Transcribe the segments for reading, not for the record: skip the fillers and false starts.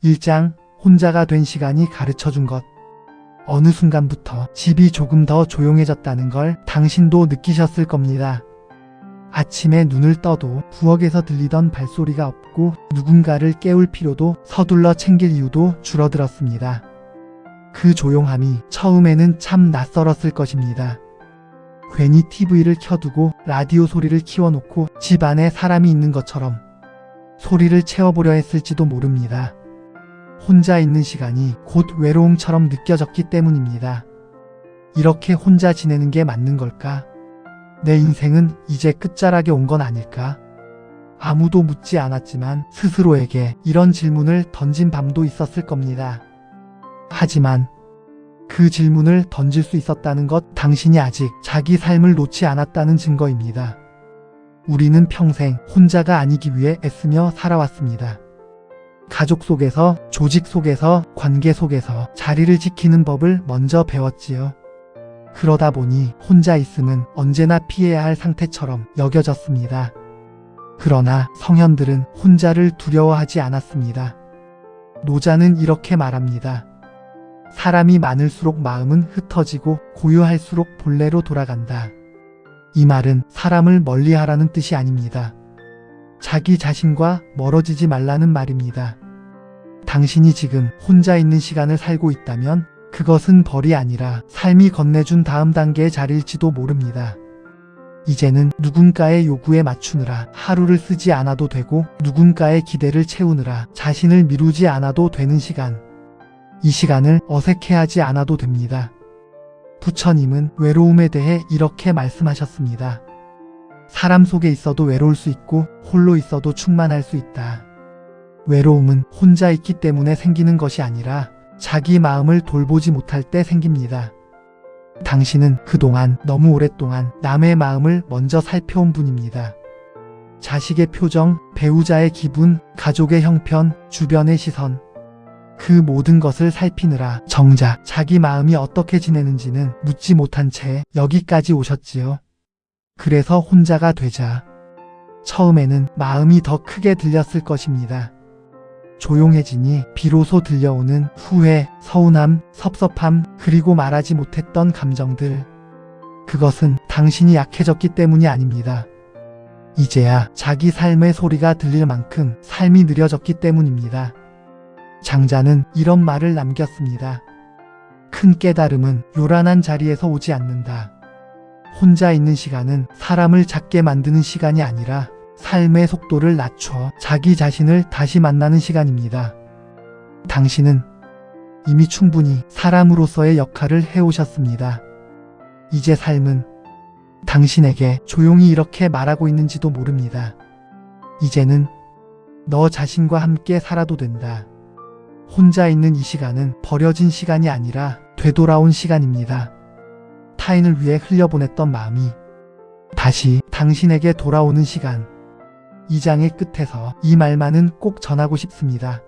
1장 혼자가 된 시간이 가르쳐준 것. 어느 순간부터 집이 조금 더 조용해졌다는 걸 당신도 느끼셨을 겁니다. 아침에 눈을 떠도 부엌에서 들리던 발소리가 없고 누군가를 깨울 필요도 서둘러 챙길 이유도 줄어들었습니다. 그 조용함이 처음에는 참 낯설었을 것입니다. 괜히 TV를 켜두고 라디오 소리를 키워놓고 집 안에 사람이 있는 것처럼 소리를 채워보려 했을지도 모릅니다. 혼자 있는 시간이 곧 외로움처럼 느껴졌기 때문입니다. 이렇게 혼자 지내는 게 맞는 걸까? 내 인생은 이제 끝자락에 온 건 아닐까? 아무도 묻지 않았지만 스스로에게 이런 질문을 던진 밤도 있었을 겁니다. 하지만 그 질문을 던질 수 있었다는 것, 당신이 아직 자기 삶을 놓지 않았다는 증거입니다. 우리는 평생 혼자가 아니기 위해 애쓰며 살아왔습니다. 가족 속에서, 조직 속에서, 관계 속에서 자리를 지키는 법을 먼저 배웠지요. 그러다 보니 혼자 있음은 언제나 피해야 할 상태처럼 여겨졌습니다. 그러나 성현들은 혼자를 두려워하지 않았습니다. 노자는 이렇게 말합니다. 사람이 많을수록 마음은 흩어지고 고요할수록 본래로 돌아간다. 이 말은 사람을 멀리하라는 뜻이 아닙니다. 자기 자신과 멀어지지 말라는 말입니다. 당신이 지금 혼자 있는 시간을 살고 있다면 그것은 벌이 아니라 삶이 건네준 다음 단계의 자리일지도 모릅니다. 이제는 누군가의 요구에 맞추느라 하루를 쓰지 않아도 되고 누군가의 기대를 채우느라 자신을 미루지 않아도 되는 시간. 이 시간을 어색해하지 않아도 됩니다. 부처님은 외로움에 대해 이렇게 말씀하셨습니다. 사람 속에 있어도 외로울 수 있고 홀로 있어도 충만할 수 있다. 외로움은 혼자 있기 때문에 생기는 것이 아니라 자기 마음을 돌보지 못할 때 생깁니다. 당신은 그동안 너무 오랫동안 남의 마음을 먼저 살펴온 분입니다. 자식의 표정, 배우자의 기분, 가족의 형편, 주변의 시선, 그 모든 것을 살피느라 정작 자기 마음이 어떻게 지내는지는 묻지 못한 채 여기까지 오셨지요. 그래서 혼자가 되자 처음에는 마음이 더 크게 들렸을 것입니다. 조용해지니 비로소 들려오는 후회, 서운함, 섭섭함, 그리고 말하지 못했던 감정들. 그것은 당신이 약해졌기 때문이 아닙니다. 이제야 자기 삶의 소리가 들릴 만큼 삶이 느려졌기 때문입니다. 장자는 이런 말을 남겼습니다. 큰 깨달음은 요란한 자리에서 오지 않는다. 혼자 있는 시간은 사람을 작게 만드는 시간이 아니라 삶의 속도를 낮춰 자기 자신을 다시 만나는 시간입니다. 당신은 이미 충분히 사람으로서의 역할을 해오셨습니다. 이제 삶은 당신에게 조용히 이렇게 말하고 있는지도 모릅니다. 이제는 너 자신과 함께 살아도 된다. 혼자 있는 이 시간은 버려진 시간이 아니라 되돌아온 시간입니다. 타인을 위해 흘려보냈던 마음이 다시 당신에게 돌아오는 시간. 이 장의 끝에서 이 말만은 꼭 전하고 싶습니다.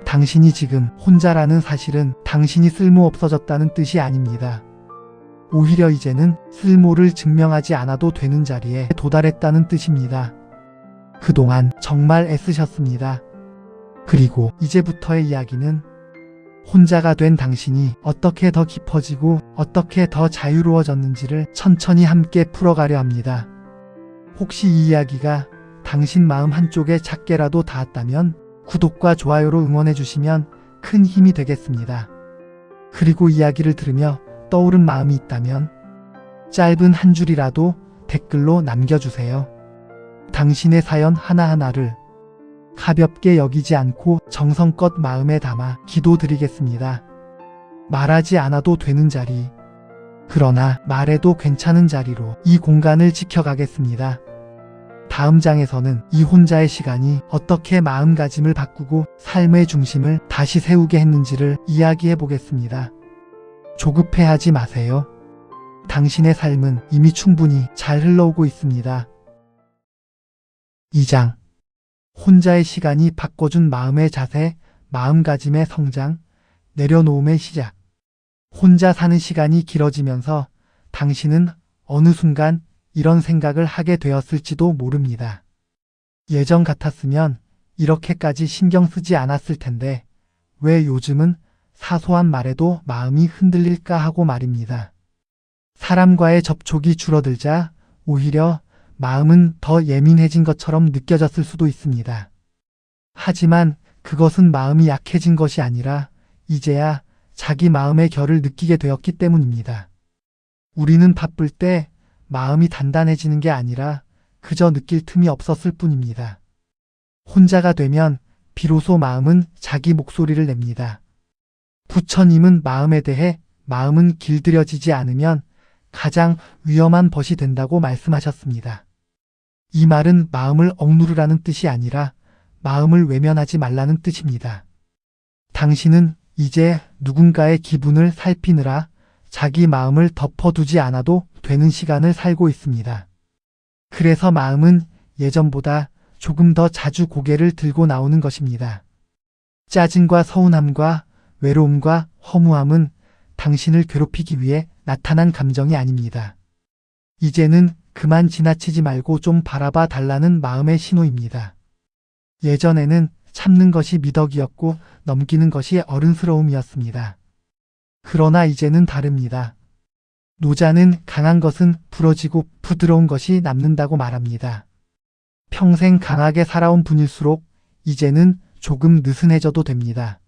당신이 지금 혼자라는 사실은 당신이 쓸모없어졌다는 뜻이 아닙니다. 오히려 이제는 쓸모를 증명하지 않아도 되는 자리에 도달했다는 뜻입니다. 그동안 정말 애쓰셨습니다. 그리고 이제부터의 이야기는 혼자가 된 당신이 어떻게 더 깊어지고 어떻게 더 자유로워졌는지를 천천히 함께 풀어가려 합니다. 혹시 이 이야기가 당신 마음 한쪽에 작게라도 닿았다면 구독과 좋아요로 응원해 주시면 큰 힘이 되겠습니다. 그리고 이야기를 들으며 떠오른 마음이 있다면 짧은 한 줄이라도 댓글로 남겨주세요. 당신의 사연 하나하나를 가볍게 여기지 않고 정성껏 마음에 담아 기도드리겠습니다. 말하지 않아도 되는 자리, 그러나 말해도 괜찮은 자리로 이 공간을 지켜가겠습니다. 다음 장에서는 이 혼자의 시간이 어떻게 마음가짐을 바꾸고 삶의 중심을 다시 세우게 했는지를 이야기해 보겠습니다. 조급해하지 마세요. 당신의 삶은 이미 충분히 잘 흘러오고 있습니다. 2장 혼자의 시간이 바꿔준 마음의 자세, 마음가짐의 성장, 내려놓음의 시작. 혼자 사는 시간이 길어지면서 당신은 어느 순간 이런 생각을 하게 되었을지도 모릅니다. 예전 같았으면 이렇게까지 신경 쓰지 않았을 텐데 왜 요즘은 사소한 말에도 마음이 흔들릴까 하고 말입니다. 사람과의 접촉이 줄어들자 오히려 마음은 더 예민해진 것처럼 느껴졌을 수도 있습니다. 하지만 그것은 마음이 약해진 것이 아니라 이제야 자기 마음의 결을 느끼게 되었기 때문입니다. 우리는 바쁠 때 마음이 단단해지는 게 아니라 그저 느낄 틈이 없었을 뿐입니다. 혼자가 되면 비로소 마음은 자기 목소리를 냅니다. 부처님은 마음에 대해 마음은 길들여지지 않으면 가장 위험한 벗이 된다고 말씀하셨습니다. 이 말은 마음을 억누르라는 뜻이 아니라 마음을 외면하지 말라는 뜻입니다. 당신은 이제 누군가의 기분을 살피느라 자기 마음을 덮어두지 않아도 되는 시간을 살고 있습니다. 그래서 마음은 예전보다 조금 더 자주 고개를 들고 나오는 것입니다. 짜증과 서운함과 외로움과 허무함은 당신을 괴롭히기 위해 나타난 감정이 아닙니다. 이제는 그만 지나치지 말고 좀 바라봐 달라는 마음의 신호입니다. 예전에는 참는 것이 미덕이었고 넘기는 것이 어른스러움이었습니다. 그러나 이제는 다릅니다. 노자는 강한 것은 부러지고 부드러운 것이 남는다고 말합니다. 평생 강하게 살아온 분일수록 이제는 조금 느슨해져도 됩니다.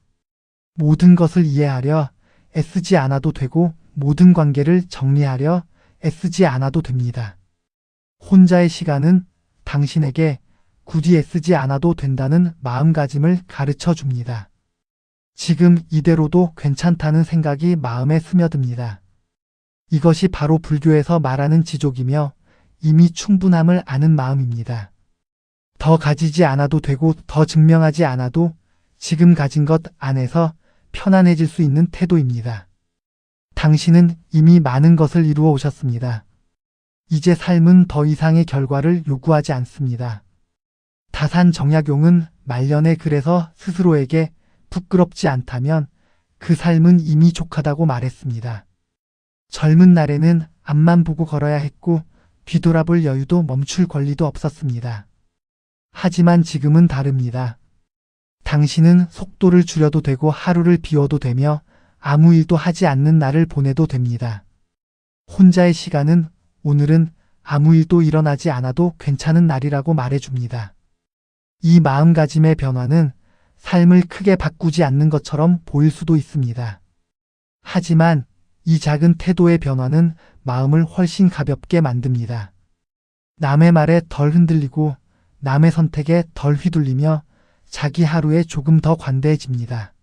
모든 것을 이해하려 애쓰지 않아도 되고 모든 관계를 정리하려 애쓰지 않아도 됩니다. 혼자의 시간은 당신에게 굳이 애쓰지 않아도 된다는 마음가짐을 가르쳐 줍니다. 지금 이대로도 괜찮다는 생각이 마음에 스며듭니다. 이것이 바로 불교에서 말하는 지족이며 이미 충분함을 아는 마음입니다. 더 가지지 않아도 되고 더 증명하지 않아도 지금 가진 것 안에서 편안해질 수 있는 태도입니다. 당신은 이미 많은 것을 이루어 오셨습니다. 이제 삶은 더 이상의 결과를 요구하지 않습니다. 다산 정약용은 말년에 그래서 스스로에게 부끄럽지 않다면 그 삶은 이미 족하다고 말했습니다. 젊은 날에는 앞만 보고 걸어야 했고 뒤돌아볼 여유도 멈출 권리도 없었습니다. 하지만 지금은 다릅니다. 당신은 속도를 줄여도 되고 하루를 비워도 되며 아무 일도 하지 않는 날을 보내도 됩니다. 혼자의 시간은 오늘은 아무 일도 일어나지 않아도 괜찮은 날이라고 말해줍니다. 이 마음가짐의 변화는 삶을 크게 바꾸지 않는 것처럼 보일 수도 있습니다. 하지만 이 작은 태도의 변화는 마음을 훨씬 가볍게 만듭니다. 남의 말에 덜 흔들리고 남의 선택에 덜 휘둘리며 자기 하루에 조금 더 관대해집니다.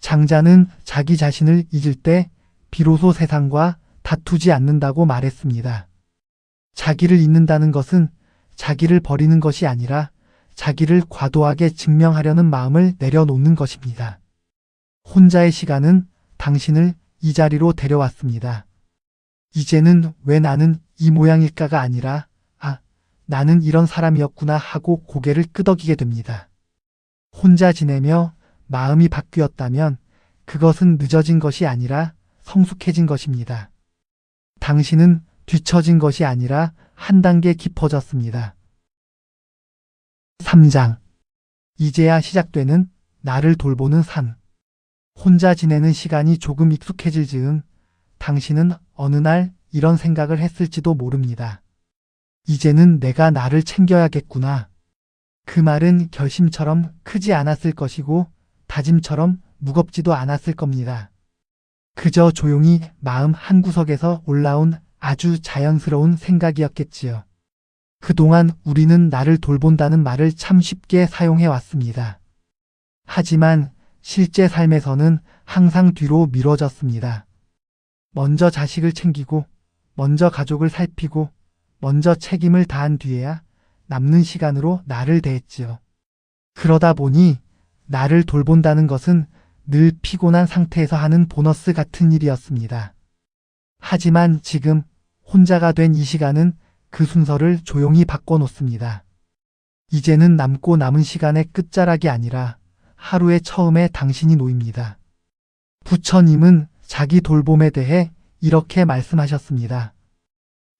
장자는 자기 자신을 잊을 때 비로소 세상과 다투지 않는다고 말했습니다. 자기를 잊는다는 것은 자기를 버리는 것이 아니라 자기를 과도하게 증명하려는 마음을 내려놓는 것입니다. 혼자의 시간은 당신을 이 자리로 데려왔습니다. 이제는 왜 나는 이 모양일까가 아니라 나는 이런 사람이었구나 하고 고개를 끄덕이게 됩니다. 혼자 지내며 마음이 바뀌었다면 그것은 늦어진 것이 아니라 성숙해진 것입니다. 당신은 뒤처진 것이 아니라 한 단계 깊어졌습니다. 3장. 이제야 시작되는 나를 돌보는 삶. 혼자 지내는 시간이 조금 익숙해질 즈음 당신은 어느 날 이런 생각을 했을지도 모릅니다. 이제는 내가 나를 챙겨야겠구나. 그 말은 결심처럼 크지 않았을 것이고 다짐처럼 무겁지도 않았을 겁니다. 그저 조용히 마음 한구석에서 올라온 아주 자연스러운 생각이었겠지요. 그동안 우리는 나를 돌본다는 말을 참 쉽게 사용해 왔습니다. 하지만 실제 삶에서는 항상 뒤로 미뤄졌습니다. 먼저 자식을 챙기고, 먼저 가족을 살피고, 먼저 책임을 다한 뒤에야 남는 시간으로 나를 대했지요. 그러다 보니 나를 돌본다는 것은 늘 피곤한 상태에서 하는 보너스 같은 일이었습니다. 하지만 지금 혼자가 된 이 시간은 그 순서를 조용히 바꿔놓습니다. 이제는 남고 남은 시간의 끝자락이 아니라 하루의 처음에 당신이 놓입니다. 부처님은 자기 돌봄에 대해 이렇게 말씀하셨습니다.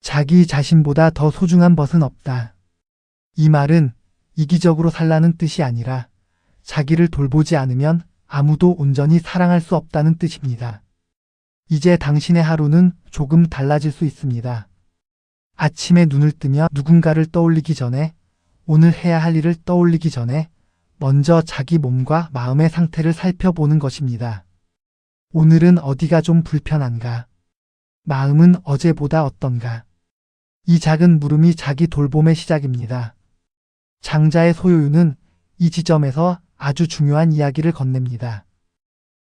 자기 자신보다 더 소중한 것은 없다. 이 말은 이기적으로 살라는 뜻이 아니라 자기를 돌보지 않으면 아무도 온전히 사랑할 수 없다는 뜻입니다. 이제 당신의 하루는 조금 달라질 수 있습니다. 아침에 눈을 뜨며 누군가를 떠올리기 전에, 오늘 해야 할 일을 떠올리기 전에 먼저 자기 몸과 마음의 상태를 살펴보는 것입니다. 오늘은 어디가 좀 불편한가? 마음은 어제보다 어떤가? 이 작은 물음이 자기 돌봄의 시작입니다. 장자의 소요유는 이 지점에서 아주 중요한 이야기를 건넵니다.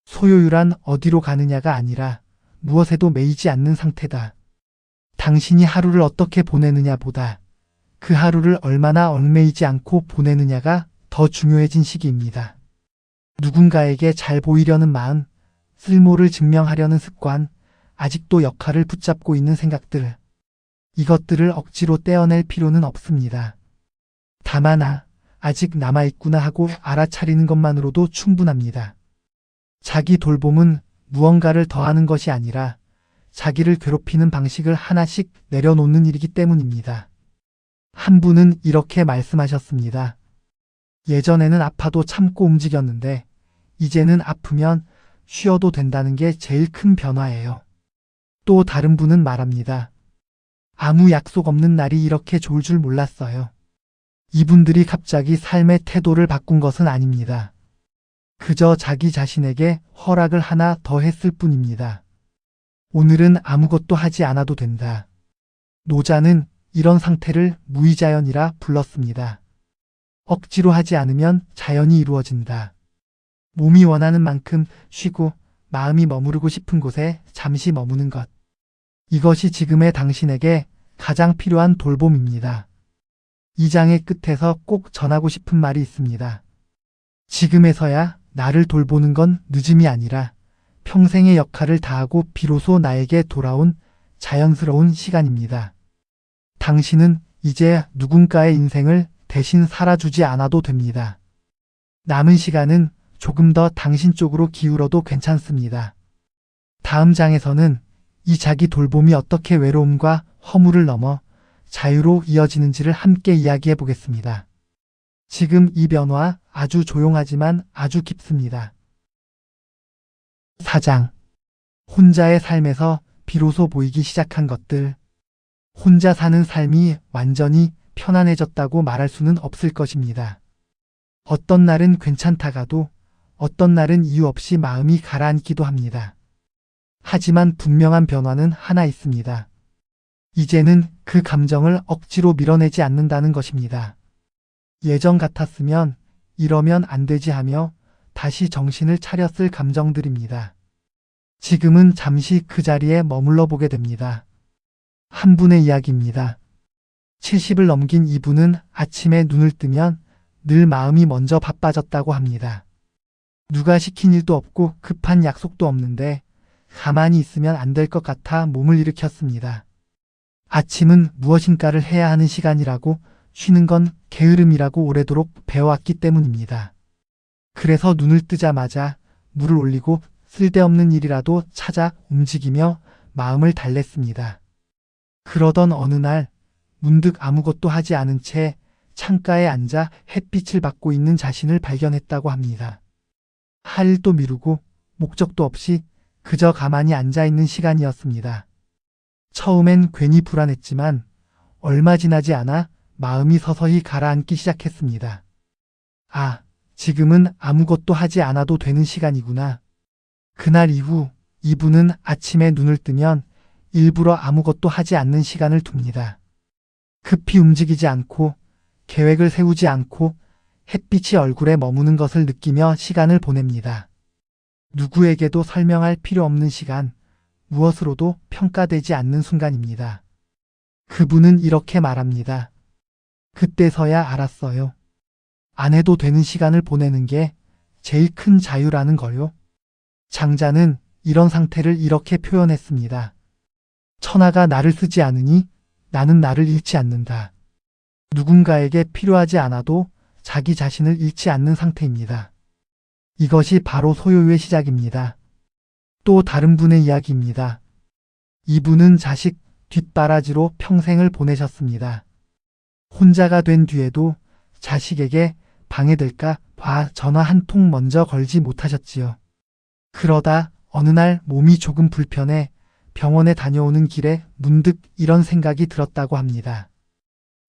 소요유란 어디로 가느냐가 아니라 무엇에도 매이지 않는 상태다. 당신이 하루를 어떻게 보내느냐 보다 그 하루를 얼마나 얽매이지 않고 보내느냐가 더 중요해진 시기입니다. 누군가에게 잘 보이려는 마음, 쓸모를 증명하려는 습관, 아직도 역할을 붙잡고 있는 생각들, 이것들을 억지로 떼어낼 필요는 없습니다. 다만 아직 남아있구나 하고 알아차리는 것만으로도 충분합니다. 자기 돌봄은 무언가를 더하는 것이 아니라 자기를 괴롭히는 방식을 하나씩 내려놓는 일이기 때문입니다. 한 분은 이렇게 말씀하셨습니다. 예전에는 아파도 참고 움직였는데 이제는 아프면 쉬어도 된다는 게 제일 큰 변화예요. 또 다른 분은 말합니다. 아무 약속 없는 날이 이렇게 좋을 줄 몰랐어요. 이분들이 갑자기 삶의 태도를 바꾼 것은 아닙니다. 그저 자기 자신에게 허락을 하나 더 했을 뿐입니다. 오늘은 아무것도 하지 않아도 된다. 노자는 이런 상태를 무의자연이라 불렀습니다. 억지로 하지 않으면 자연이 이루어진다. 몸이 원하는 만큼 쉬고 마음이 머무르고 싶은 곳에 잠시 머무는 것. 이것이 지금의 당신에게 가장 필요한 돌봄입니다. 이 장의 끝에서 꼭 전하고 싶은 말이 있습니다. 지금에서야 나를 돌보는 건 늦음이 아니라 평생의 역할을 다하고 비로소 나에게 돌아온 자연스러운 시간입니다. 당신은 이제 누군가의 인생을 대신 살아주지 않아도 됩니다. 남은 시간은 조금 더 당신 쪽으로 기울어도 괜찮습니다. 다음 장에서는 이 자기 돌봄이 어떻게 외로움과 허물을 넘어 자유로 이어지는지를 함께 이야기해 보겠습니다. 지금 이 변화 아주 조용하지만 아주 깊습니다. 4장. 혼자의 삶에서 비로소 보이기 시작한 것들. 혼자 사는 삶이 완전히 편안해졌다고 말할 수는 없을 것입니다. 어떤 날은 괜찮다가도 어떤 날은 이유 없이 마음이 가라앉기도 합니다. 하지만 분명한 변화는 하나 있습니다. 이제는 그 감정을 억지로 밀어내지 않는다는 것입니다. 예전 같았으면 이러면 안 되지 하며 다시 정신을 차렸을 감정들입니다. 지금은 잠시 그 자리에 머물러 보게 됩니다. 한 분의 이야기입니다. 70을 넘긴 이분은 아침에 눈을 뜨면 늘 마음이 먼저 바빠졌다고 합니다. 누가 시킨 일도 없고 급한 약속도 없는데 가만히 있으면 안 될 것 같아 몸을 일으켰습니다. 아침은 무엇인가를 해야 하는 시간이라고, 쉬는 건 게으름이라고 오래도록 배워왔기 때문입니다. 그래서 눈을 뜨자마자 물을 올리고 쓸데없는 일이라도 찾아 움직이며 마음을 달랬습니다. 그러던 어느 날 문득 아무것도 하지 않은 채 창가에 앉아 햇빛을 받고 있는 자신을 발견했다고 합니다. 할 일도 미루고 목적도 없이 그저 가만히 앉아있는 시간이었습니다. 처음엔 괜히 불안했지만 얼마 지나지 않아 마음이 서서히 가라앉기 시작했습니다. 아, 지금은 아무것도 하지 않아도 되는 시간이구나. 그날 이후 이분은 아침에 눈을 뜨면 일부러 아무것도 하지 않는 시간을 둡니다. 급히 움직이지 않고 계획을 세우지 않고 햇빛이 얼굴에 머무는 것을 느끼며 시간을 보냅니다. 누구에게도 설명할 필요 없는 시간, 무엇으로도 평가되지 않는 순간입니다. 그분은 이렇게 말합니다. 그때서야 알았어요. 안 해도 되는 시간을 보내는 게 제일 큰 자유라는 거요. 장자는 이런 상태를 이렇게 표현했습니다. 천하가 나를 쓰지 않으니 나는 나를 잃지 않는다. 누군가에게 필요하지 않아도 자기 자신을 잃지 않는 상태입니다. 이것이 바로 소요의 시작입니다. 또 다른 분의 이야기입니다. 이분은 자식 뒷바라지로 평생을 보내셨습니다. 혼자가 된 뒤에도 자식에게 방해될까 봐 전화 한 통 먼저 걸지 못하셨지요. 그러다 어느 날 몸이 조금 불편해 병원에 다녀오는 길에 문득 이런 생각이 들었다고 합니다.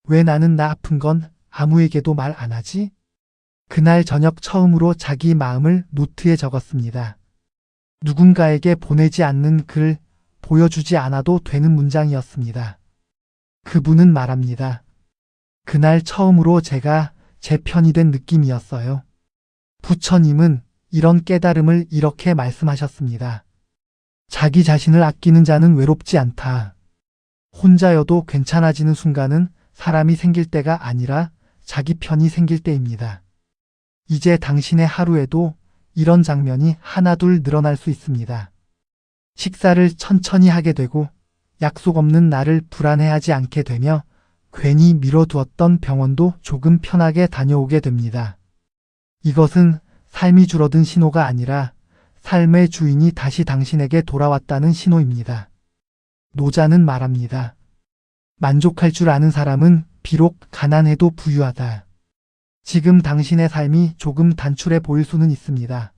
왜 나는 나 아픈 건 아무에게도 말 안 하지? 그날 저녁 처음으로 자기 마음을 노트에 적었습니다. 누군가에게 보내지 않는 글, 보여주지 않아도 되는 문장이었습니다. 그분은 말합니다. 그날 처음으로 제가 제 편이 된 느낌이었어요. 부처님은 이런 깨달음을 이렇게 말씀하셨습니다. 자기 자신을 아끼는 자는 외롭지 않다. 혼자여도 괜찮아지는 순간은 사람이 생길 때가 아니라 자기 편이 생길 때입니다. 이제 당신의 하루에도 이런 장면이 하나둘 늘어날 수 있습니다. 식사를 천천히 하게 되고 약속 없는 날을 불안해하지 않게 되며 괜히 미뤄두었던 병원도 조금 편하게 다녀오게 됩니다. 이것은 삶이 줄어든 신호가 아니라 삶의 주인이 다시 당신에게 돌아왔다는 신호입니다. 노자는 말합니다. 만족할 줄 아는 사람은 비록 가난해도 부유하다. 지금 당신의 삶이 조금 단출해 보일 수는 있습니다.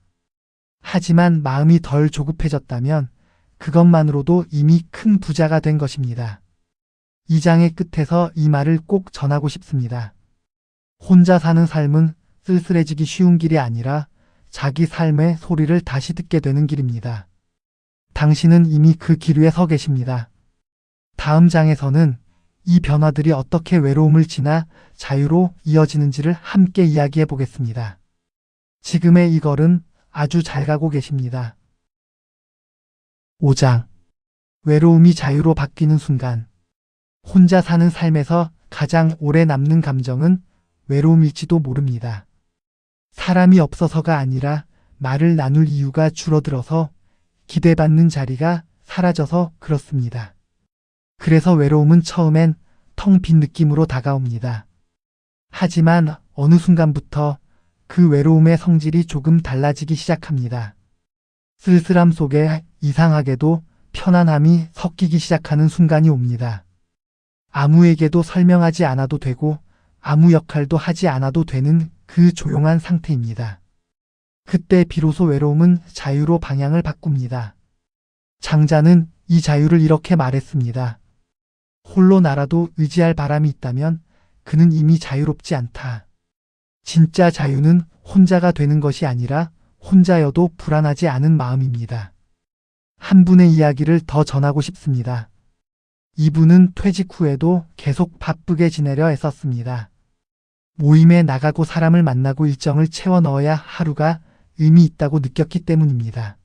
하지만 마음이 덜 조급해졌다면 그것만으로도 이미 큰 부자가 된 것입니다. 이 장의 끝에서 이 말을 꼭 전하고 싶습니다. 혼자 사는 삶은 쓸쓸해지기 쉬운 길이 아니라 자기 삶의 소리를 다시 듣게 되는 길입니다. 당신은 이미 그 길 위에 서 계십니다. 다음 장에서는 이 변화들이 어떻게 외로움을 지나 자유로 이어지는지를 함께 이야기해 보겠습니다. 지금의 이 걸음 아주 잘 가고 계십니다. 5장. 외로움이 자유로 바뀌는 순간. 혼자 사는 삶에서 가장 오래 남는 감정은 외로움일지도 모릅니다. 사람이 없어서가 아니라 말을 나눌 이유가 줄어들어서 기대받는 자리가 사라져서 그렇습니다. 그래서 외로움은 처음엔 텅 빈 느낌으로 다가옵니다. 하지만 어느 순간부터 그 외로움의 성질이 조금 달라지기 시작합니다. 쓸쓸함 속에 이상하게도 편안함이 섞이기 시작하는 순간이 옵니다. 아무에게도 설명하지 않아도 되고 아무 역할도 하지 않아도 되는 그 조용한 상태입니다. 그때 비로소 외로움은 자유로 방향을 바꿉니다. 장자는 이 자유를 이렇게 말했습니다. 홀로 날아도 의지할 바람이 있다면 그는 이미 자유롭지 않다. 진짜 자유는 혼자가 되는 것이 아니라 혼자여도 불안하지 않은 마음입니다. 한 분의 이야기를 더 전하고 싶습니다. 이분은 퇴직 후에도 계속 바쁘게 지내려 애썼습니다. 모임에 나가고 사람을 만나고 일정을 채워 넣어야 하루가 의미 있다고 느꼈기 때문입니다.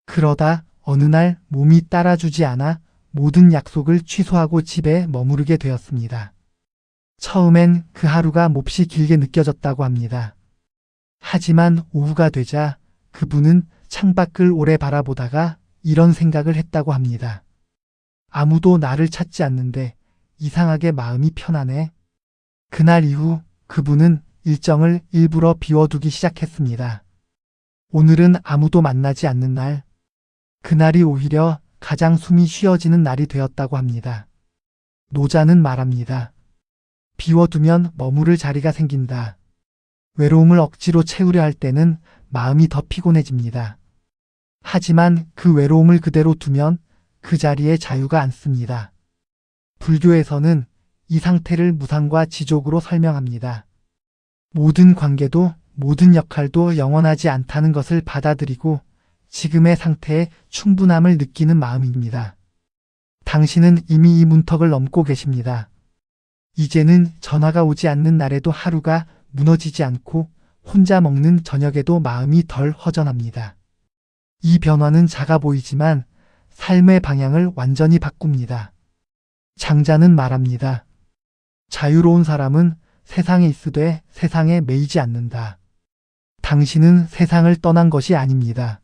그러다 어느 날 몸이 따라주지 않아 모든 약속을 취소하고 집에 머무르게 되었습니다. 처음엔 그 하루가 몹시 길게 느껴졌다고 합니다. 하지만 오후가 되자 그분은 창밖을 오래 바라보다가 이런 생각을 했다고 합니다. 아무도 나를 찾지 않는데 이상하게 마음이 편하네. 그날 이후 그분은 일정을 일부러 비워두기 시작했습니다. 오늘은 아무도 만나지 않는 날, 그날이 오히려 가장 숨이 쉬어지는 날이 되었다고 합니다. 노자는 말합니다. 비워두면 머무를 자리가 생긴다. 외로움을 억지로 채우려 할 때는 마음이 더 피곤해집니다. 하지만 그 외로움을 그대로 두면 그 자리에 자유가 앉습니다. 불교에서는 이 상태를 무상과 지족으로 설명합니다. 모든 관계도 모든 역할도 영원하지 않다는 것을 받아들이고 지금의 상태에 충분함을 느끼는 마음입니다. 당신은 이미 이 문턱을 넘고 계십니다. 이제는 전화가 오지 않는 날에도 하루가 무너지지 않고 혼자 먹는 저녁에도 마음이 덜 허전합니다. 이 변화는 작아 보이지만 삶의 방향을 완전히 바꿉니다. 장자는 말합니다. 자유로운 사람은 세상에 있으되 세상에 매이지 않는다. 당신은 세상을 떠난 것이 아닙니다.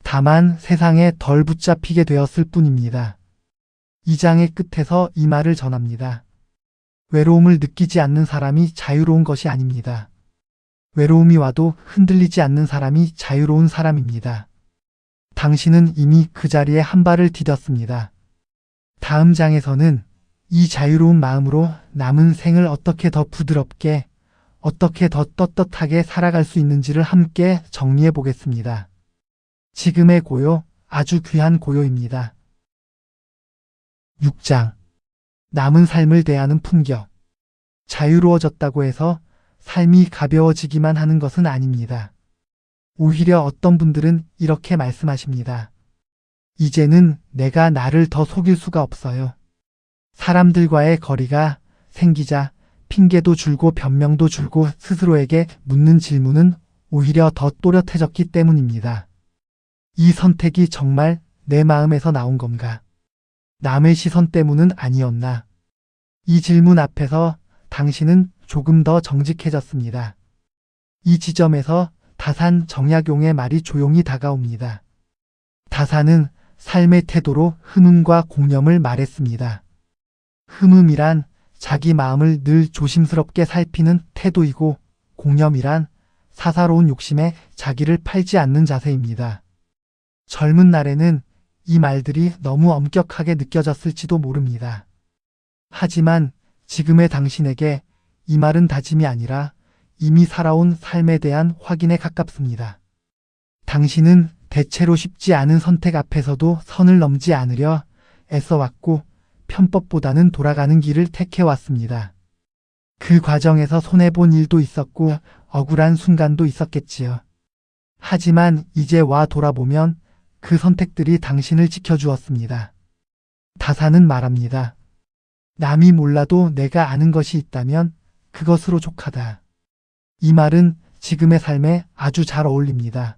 다만 세상에 덜 붙잡히게 되었을 뿐입니다. 이 장의 끝에서 이 말을 전합니다. 외로움을 느끼지 않는 사람이 자유로운 것이 아닙니다. 외로움이 와도 흔들리지 않는 사람이 자유로운 사람입니다. 당신은 이미 그 자리에 한 발을 디뎠습니다. 다음 장에서는 이 자유로운 마음으로 남은 생을 어떻게 더 부드럽게 어떻게 더 떳떳하게 살아갈 수 있는지를 함께 정리해 보겠습니다. 지금의 고요, 아주 귀한 고요입니다. 6장. 남은 삶을 대하는 품격. 자유로워졌다고 해서 삶이 가벼워지기만 하는 것은 아닙니다. 오히려 어떤 분들은 이렇게 말씀하십니다. 이제는 내가 나를 더 속일 수가 없어요. 사람들과의 거리가 생기자 핑계도 줄고 변명도 줄고 스스로에게 묻는 질문은 오히려 더 또렷해졌기 때문입니다. 이 선택이 정말 내 마음에서 나온 건가? 남의 시선 때문은 아니었나? 이 질문 앞에서 당신은 조금 더 정직해졌습니다. 이 지점에서 다산 정약용의 말이 조용히 다가옵니다. 다산은 삶의 태도로 흠음과 공념을 말했습니다. 흠음이란 자기 마음을 늘 조심스럽게 살피는 태도이고 공념이란 사사로운 욕심에 자기를 팔지 않는 자세입니다. 젊은 날에는 이 말들이 너무 엄격하게 느껴졌을지도 모릅니다. 하지만 지금의 당신에게 이 말은 다짐이 아니라 이미 살아온 삶에 대한 확인에 가깝습니다. 당신은 대체로 쉽지 않은 선택 앞에서도 선을 넘지 않으려 애써왔고 편법보다는 돌아가는 길을 택해왔습니다. 그 과정에서 손해본 일도 있었고 억울한 순간도 있었겠지요. 하지만 이제 와 돌아보면 그 선택들이 당신을 지켜주었습니다. 다사는 말합니다. 남이 몰라도 내가 아는 것이 있다면 그것으로 족하다. 이 말은 지금의 삶에 아주 잘 어울립니다.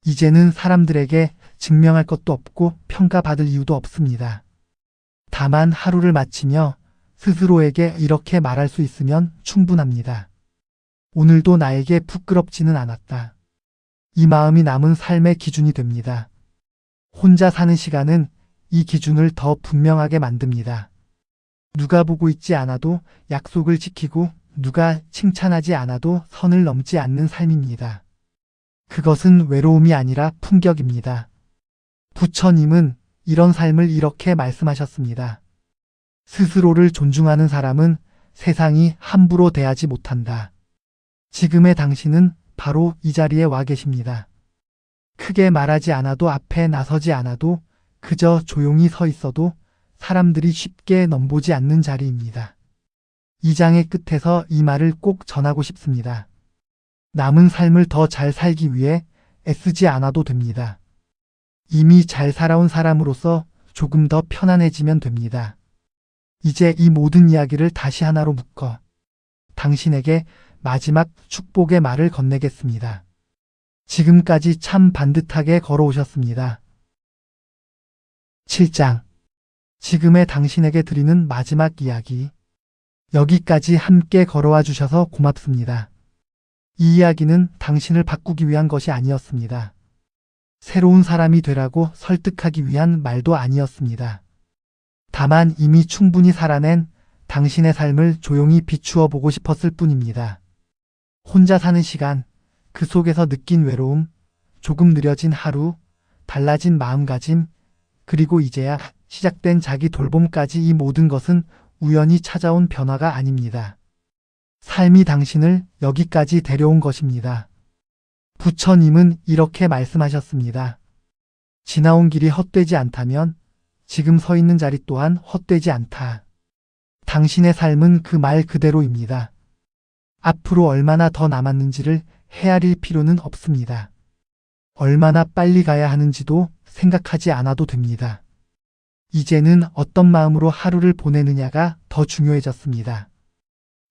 이제는 사람들에게 증명할 것도 없고 평가받을 이유도 없습니다. 다만 하루를 마치며 스스로에게 이렇게 말할 수 있으면 충분합니다. 오늘도 나에게 부끄럽지는 않았다. 이 마음이 남은 삶의 기준이 됩니다. 혼자 사는 시간은 이 기준을 더 분명하게 만듭니다. 누가 보고 있지 않아도 약속을 지키고 누가 칭찬하지 않아도 선을 넘지 않는 삶입니다. 그것은 외로움이 아니라 품격입니다. 부처님은 이런 삶을 이렇게 말씀하셨습니다. 스스로를 존중하는 사람은 세상이 함부로 대하지 못한다. 지금의 당신은 바로 이 자리에 와 계십니다. 크게 말하지 않아도 앞에 나서지 않아도 그저 조용히 서 있어도 사람들이 쉽게 넘보지 않는 자리입니다. 이 장의 끝에서 이 말을 꼭 전하고 싶습니다. 남은 삶을 더 잘 살기 위해 애쓰지 않아도 됩니다. 이미 잘 살아온 사람으로서 조금 더 편안해지면 됩니다. 이제 이 모든 이야기를 다시 하나로 묶어 당신에게 마지막 축복의 말을 건네겠습니다. 지금까지 참 반듯하게 걸어오셨습니다. 7장. 지금의 당신에게 드리는 마지막 이야기. 여기까지 함께 걸어와 주셔서 고맙습니다. 이 이야기는 당신을 바꾸기 위한 것이 아니었습니다. 새로운 사람이 되라고 설득하기 위한 말도 아니었습니다. 다만 이미 충분히 살아낸 당신의 삶을 조용히 비추어 보고 싶었을 뿐입니다. 혼자 사는 시간, 그 속에서 느낀 외로움, 조금 느려진 하루, 달라진 마음가짐, 그리고 이제야 시작된 자기 돌봄까지 이 모든 것은 우연히 찾아온 변화가 아닙니다. 삶이 당신을 여기까지 데려온 것입니다. 부처님은 이렇게 말씀하셨습니다. 지나온 길이 헛되지 않다면 지금 서 있는 자리 또한 헛되지 않다. 당신의 삶은 그 말 그대로입니다. 앞으로 얼마나 더 남았는지를 헤아릴 필요는 없습니다. 얼마나 빨리 가야 하는지도 생각하지 않아도 됩니다. 이제는 어떤 마음으로 하루를 보내느냐가 더 중요해졌습니다.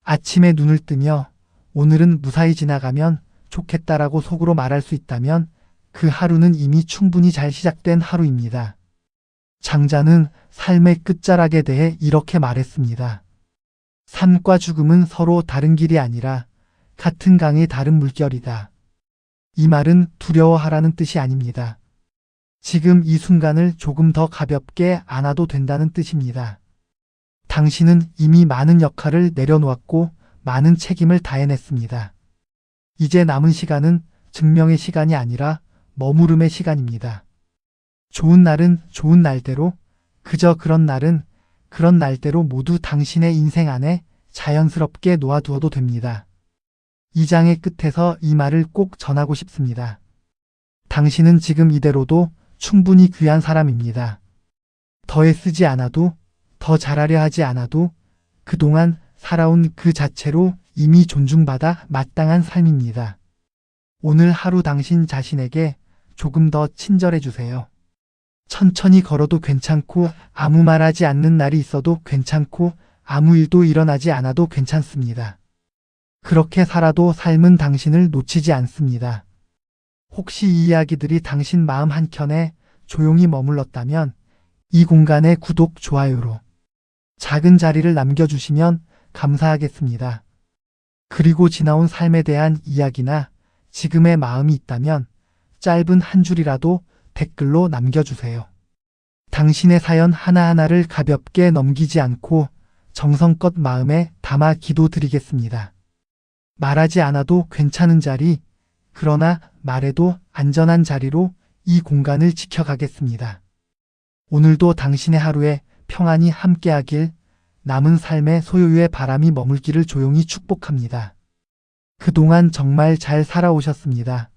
아침에 눈을 뜨며 오늘은 무사히 지나가면 좋겠다라고 속으로 말할 수 있다면 그 하루는 이미 충분히 잘 시작된 하루입니다. 장자는 삶의 끝자락에 대해 이렇게 말했습니다. 삶과 죽음은 서로 다른 길이 아니라 같은 강의 다른 물결이다. 이 말은 두려워하라는 뜻이 아닙니다. 지금 이 순간을 조금 더 가볍게 안아도 된다는 뜻입니다. 당신은 이미 많은 역할을 내려놓았고 많은 책임을 다해냈습니다. 이제 남은 시간은 증명의 시간이 아니라 머무름의 시간입니다. 좋은 날은 좋은 날대로, 그저 그런 날은 그런 날대로 모두 당신의 인생 안에 자연스럽게 놓아두어도 됩니다. 이 장의 끝에서 이 말을 꼭 전하고 싶습니다. 당신은 지금 이대로도 충분히 귀한 사람입니다. 더 애쓰지 않아도, 더 잘하려 하지 않아도 그동안 살아온 그 자체로 이미 존중받아 마땅한 삶입니다. 오늘 하루 당신 자신에게 조금 더 친절해 주세요. 천천히 걸어도 괜찮고 아무 말하지 않는 날이 있어도 괜찮고 아무 일도 일어나지 않아도 괜찮습니다. 그렇게 살아도 삶은 당신을 놓치지 않습니다. 혹시 이 이야기들이 당신 마음 한켠에 조용히 머물렀다면 이 공간에 구독, 좋아요로 작은 자리를 남겨주시면 감사하겠습니다. 그리고 지나온 삶에 대한 이야기나 지금의 마음이 있다면 짧은 한 줄이라도 댓글로 남겨주세요. 당신의 사연 하나하나를 가볍게 넘기지 않고 정성껏 마음에 담아 기도드리겠습니다. 말하지 않아도 괜찮은 자리, 그러나 말해도 안전한 자리로 이 공간을 지켜가겠습니다. 오늘도 당신의 하루에 평안이 함께하길, 남은 삶의 소요의 바람이 머물기를 조용히 축복합니다. 그동안 정말 잘 살아오셨습니다.